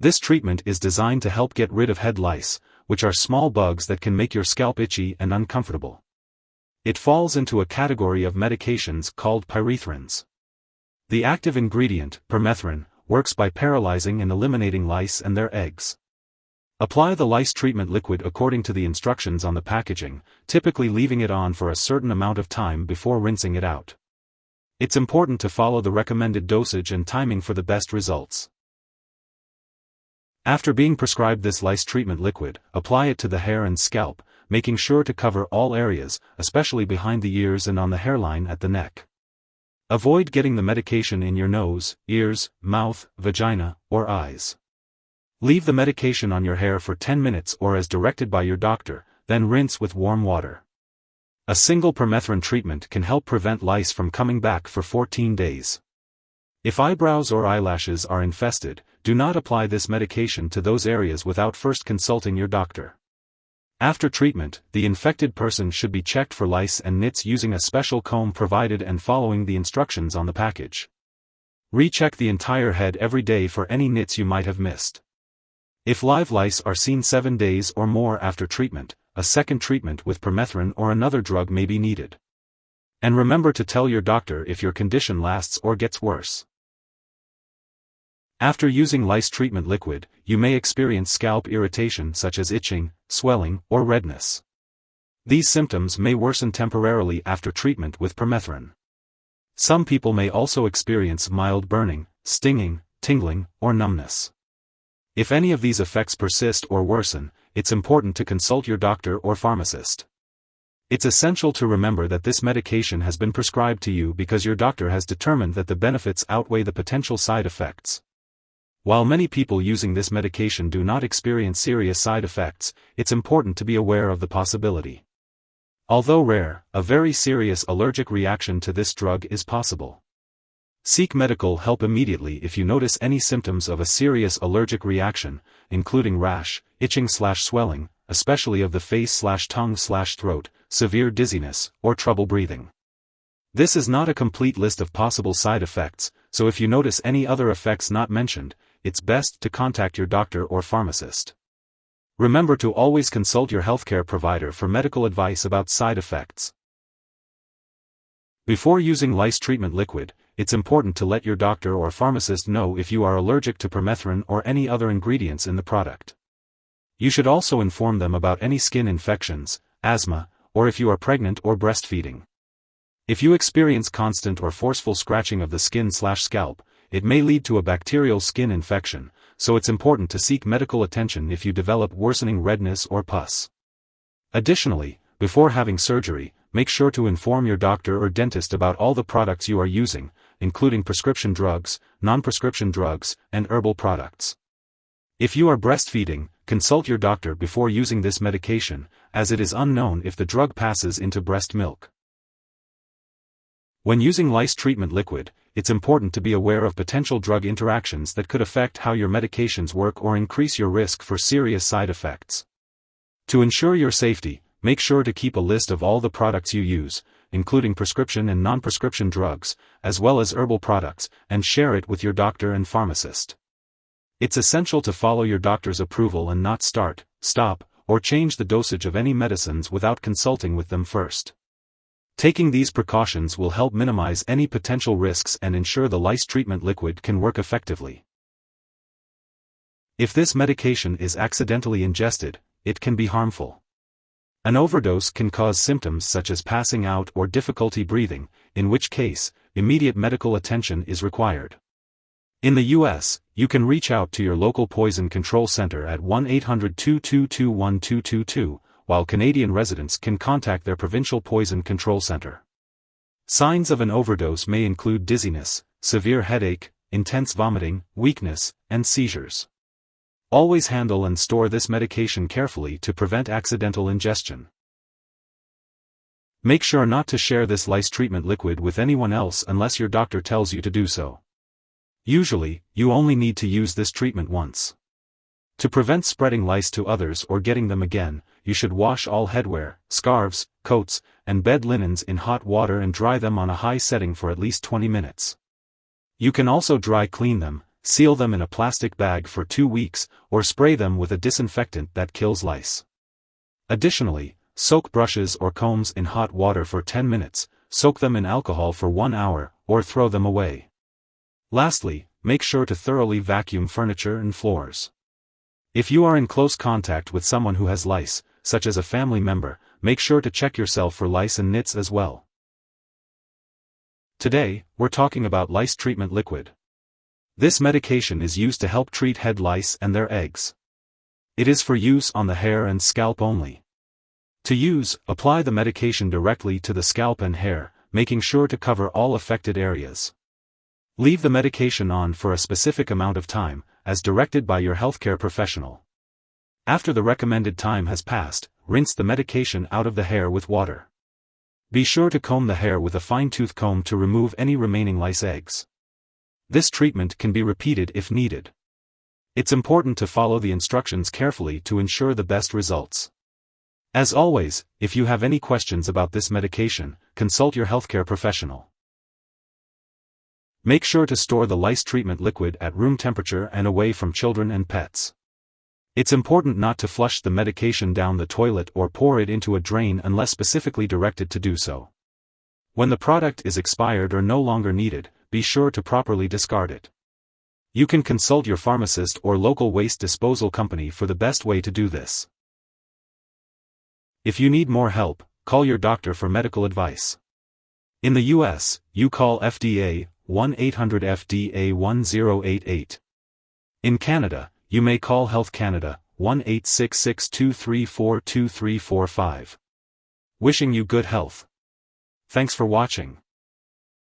This treatment is designed to help get rid of head lice, which are small bugs that can make your scalp itchy and uncomfortable. It falls into a category of medications called pyrethrins. The active ingredient, permethrin, works by paralyzing and eliminating lice and their eggs. Apply the lice treatment liquid according to the instructions on the packaging, typically leaving it on for a certain amount of time before rinsing it out. It's important to follow the recommended dosage and timing for the best results. After being prescribed this lice treatment liquid, apply it to the hair and scalp, making sure to cover all areas, especially behind the ears and on the hairline at the neck. Avoid getting the medication in your nose, ears, mouth, vagina, or eyes. Leave the medication on your hair for 10 minutes or as directed by your doctor, then rinse with warm water. A single permethrin treatment can help prevent lice from coming back for 14 days. If eyebrows or eyelashes are infested, do not apply this medication to those areas without first consulting your doctor. After treatment, the infected person should be checked for lice and nits using a special comb provided and following the instructions on the package. Recheck the entire head every day for any nits you might have missed. If live lice are seen 7 days or more after treatment, a second treatment with permethrin or another drug may be needed. And remember to tell your doctor if your condition lasts or gets worse. After using lice treatment liquid, you may experience scalp irritation such as itching, swelling, or redness. These symptoms may worsen temporarily after treatment with permethrin. Some people may also experience mild burning, stinging, tingling, or numbness. If any of these effects persist or worsen, it's important to consult your doctor or pharmacist. It's essential to remember that this medication has been prescribed to you because your doctor has determined that the benefits outweigh the potential side effects. While many people using this medication do not experience serious side effects, it's important to be aware of the possibility. Although rare, a very serious allergic reaction to this drug is possible. Seek medical help immediately if you notice any symptoms of a serious allergic reaction, including rash, itching/swelling, especially of the face/tongue/throat, severe dizziness, or trouble breathing. This is not a complete list of possible side effects, so if you notice any other effects not mentioned, it's best to contact your doctor or pharmacist. Remember to always consult your healthcare provider for medical advice about side effects. Before using lice treatment liquid, it's important to let your doctor or pharmacist know if you are allergic to permethrin or any other ingredients in the product. You should also inform them about any skin infections, asthma, or if you are pregnant or breastfeeding. If you experience constant or forceful scratching of the skin/scalp, it may lead to a bacterial skin infection, so it's important to seek medical attention if you develop worsening redness or pus. Additionally, before having surgery, make sure to inform your doctor or dentist about all the products you are using, including prescription drugs, non-prescription drugs, and herbal products. If you are breastfeeding, consult your doctor before using this medication, as it is unknown if the drug passes into breast milk. When using lice treatment liquid, it's important to be aware of potential drug interactions that could affect how your medications work or increase your risk for serious side effects. To ensure your safety, make sure to keep a list of all the products you use, including prescription and non-prescription drugs, as well as herbal products, and share it with your doctor and pharmacist. It's essential to follow your doctor's approval and not start, stop, or change the dosage of any medicines without consulting with them first. Taking these precautions will help minimize any potential risks and ensure the lice treatment liquid can work effectively. If this medication is accidentally ingested, it can be harmful. An overdose can cause symptoms such as passing out or difficulty breathing, in which case, immediate medical attention is required. In the U.S., you can reach out to your local poison control center at 1-800-222-1222, while Canadian residents can contact their provincial poison control center. Signs of an overdose may include dizziness, severe headache, intense vomiting, weakness, and seizures. Always handle and store this medication carefully to prevent accidental ingestion. Make sure not to share this lice treatment liquid with anyone else unless your doctor tells you to do so. Usually, you only need to use this treatment once. To prevent spreading lice to others or getting them again, you should wash all headwear, scarves, coats, and bed linens in hot water and dry them on a high setting for at least 20 minutes. You can also dry clean them, seal them in a plastic bag for 2 weeks, or spray them with a disinfectant that kills lice. Additionally, soak brushes or combs in hot water for 10 minutes, soak them in alcohol for 1 hour, or throw them away. Lastly, make sure to thoroughly vacuum furniture and floors. If you are in close contact with someone who has lice, such as a family member, make sure to check yourself for lice and nits as well. Today, we're talking about lice treatment liquid. This medication is used to help treat head lice and their eggs. It is for use on the hair and scalp only. To use, apply the medication directly to the scalp and hair, making sure to cover all affected areas. Leave the medication on for a specific amount of time, as directed by your healthcare professional. After the recommended time has passed, rinse the medication out of the hair with water. Be sure to comb the hair with a fine-tooth comb to remove any remaining lice eggs. This treatment can be repeated if needed. It's important to follow the instructions carefully to ensure the best results. As always, if you have any questions about this medication, consult your healthcare professional. Make sure to store the lice treatment liquid at room temperature and away from children and pets. It's important not to flush the medication down the toilet or pour it into a drain unless specifically directed to do so. When the product is expired or no longer needed, be sure to properly discard it. You can consult your pharmacist or local waste disposal company for the best way to do this. If you need more help, call your doctor for medical advice. In the US, you call FDA 1-800-FDA-1088. In Canada, you may call Health Canada 1-866-234-2345. Wishing you good health. Thanks for watching.